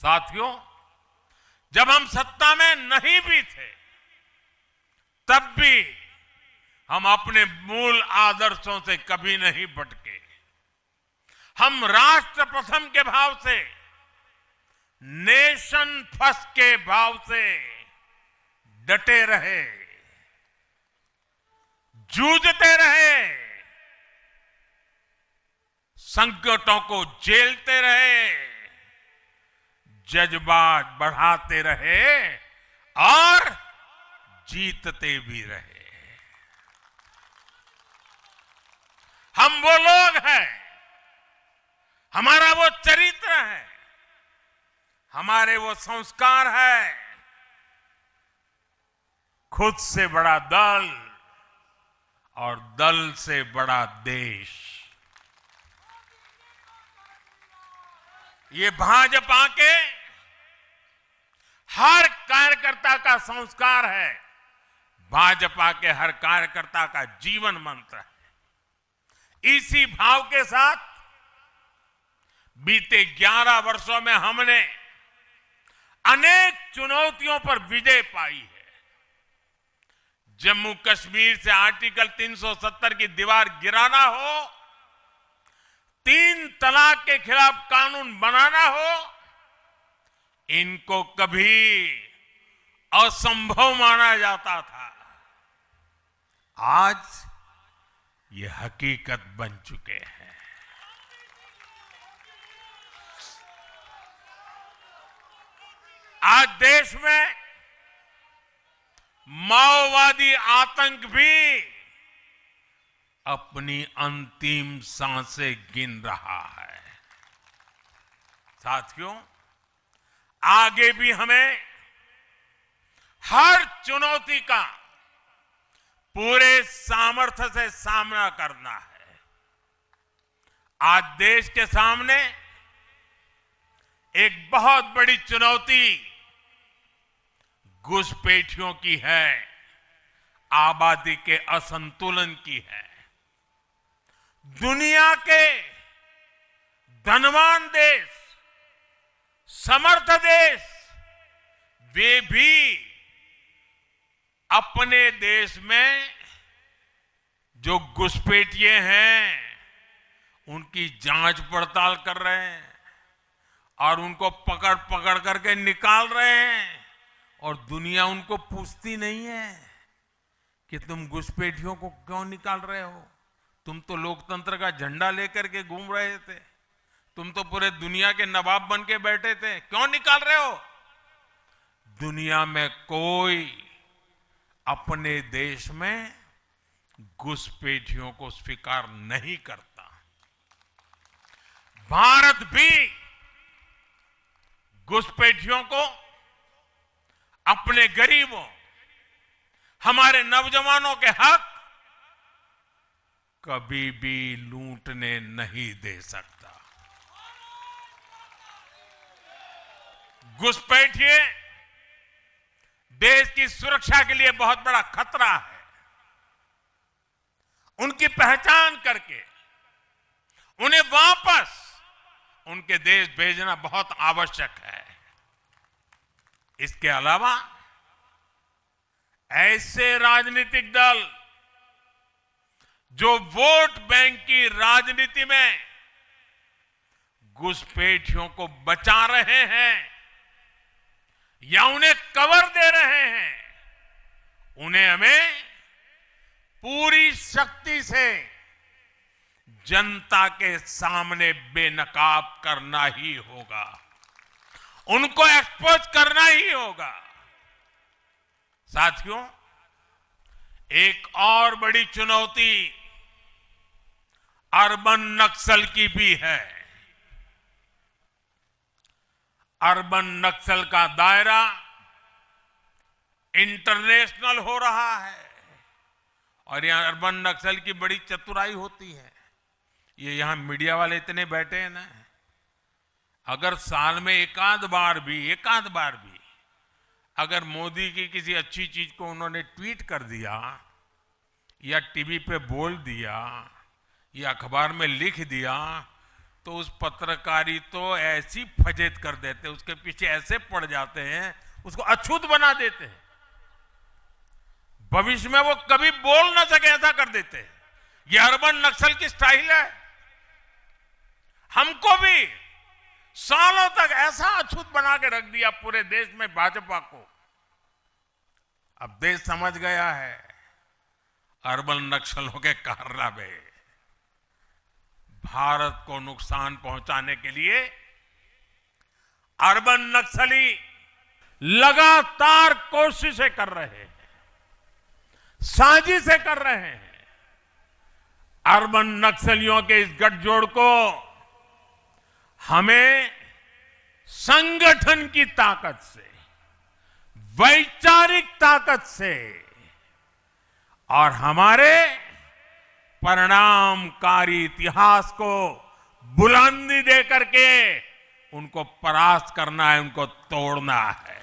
साथियों, जब हम सत्ता में नहीं भी थे, तब भी हम अपने मूल आदर्शों से कभी नहीं भटके। हम राष्ट्र प्रथम के भाव से, नेशन फर्स्ट के भाव से डटे रहे, जूझते रहे, संकटों को झेलते रहे, जज्बात बढ़ाते रहे और जीतते भी रहे। हम वो लोग हैं, हमारा वो चरित्र है, हमारे वो संस्कार है। खुद से बड़ा दल और दल से बड़ा देश, ये भाजपा के हर कार्यकर्ता का संस्कार है, भाजपा के हर कार्यकर्ता का जीवन मंत्र है। इसी भाव के साथ बीते 11 वर्षों में हमने अनेक चुनौतियों पर विजय पाई है। जम्मू कश्मीर से आर्टिकल 370 की दीवार गिराना हो, 3 तलाक के खिलाफ कानून बनाना हो, इनको कभी असंभव माना जाता था। आज ये हकीकत बन चुके हैं। आज देश में माओवादी आतंक भी अपनी अंतिम सांसें गिन रहा है। साथियों, आगे भी हमें हर चुनौती का पूरे सामर्थ्य से सामना करना है। आज देश के सामने एक बहुत बड़ी चुनौती घुसपैठियों की है, आबादी के असंतुलन की है। दुनिया के धनवान देश, समर्थ देश, वे भी अपने देश में जो घुसपैठिए हैं उनकी जांच पड़ताल कर रहे हैं और उनको पकड़ पकड़ करके निकाल रहे हैं, और दुनिया उनको पूछती नहीं है कि तुम घुसपैठियों को क्यों निकाल रहे हो। तुम तो लोकतंत्र का झंडा लेकर के घूम रहे थे, तुम तो पूरे दुनिया के नवाब बन के बैठे थे, क्यों निकाल रहे हो। दुनिया में कोई अपने देश में घुसपैठियों को स्वीकार नहीं करता। भारत भी घुसपैठियों को अपने गरीबों, हमारे नौजवानों के हक कभी भी लूटने नहीं दे सकता। घुसपैठिए देश की सुरक्षा के लिए बहुत बड़ा खतरा है। उनकी पहचान करके उन्हें वापस उनके देश भेजना बहुत आवश्यक है। इसके अलावा ऐसे राजनीतिक दल जो वोट बैंक की राजनीति में घुसपैठियों को बचा रहे हैं या उन्हें कवर दे रहे हैं, उन्हें हमें पूरी शक्ति से जनता के सामने बेनकाब करना ही होगा, उनको एक्सपोज करना ही होगा। साथियों, एक और बड़ी चुनौती अर्बन नक्सल की भी है। अर्बन नक्सल का दायरा इंटरनेशनल हो रहा है और यहां अर्बन नक्सल की बड़ी चतुराई होती है। ये यहां मीडिया वाले इतने बैठे हैं ना, अगर साल में एकाध बार भी अगर मोदी की किसी अच्छी चीज को उन्होंने ट्वीट कर दिया या टीवी पे बोल दिया या अखबार में लिख दिया तो उस पत्रकारी तो ऐसी फजेत कर देते, उसके पीछे ऐसे पड़ जाते हैं, उसको अछूत बना देते हैं, भविष्य में वो कभी बोल ना सके ऐसा कर देते हैं। ये अर्बन नक्सल की स्टाइल है। हमको भी सालों तक ऐसा अछूत बना के रख दिया पूरे देश में भाजपा को। अब देश समझ गया है अर्बन नक्सलों के कारनामे। भारत को नुकसान पहुंचाने के लिए अर्बन नक्सली लगातार कोशिशें कर रहे हैं, साजिशें कर रहे हैं। अर्बन नक्सलियों के इस गठजोड़ को हमें संगठन की ताकत से, वैचारिक ताकत से और हमारे परिणामकारी इतिहास को बुलंदी दे करके उनको परास्त करना है, उनको तोड़ना है।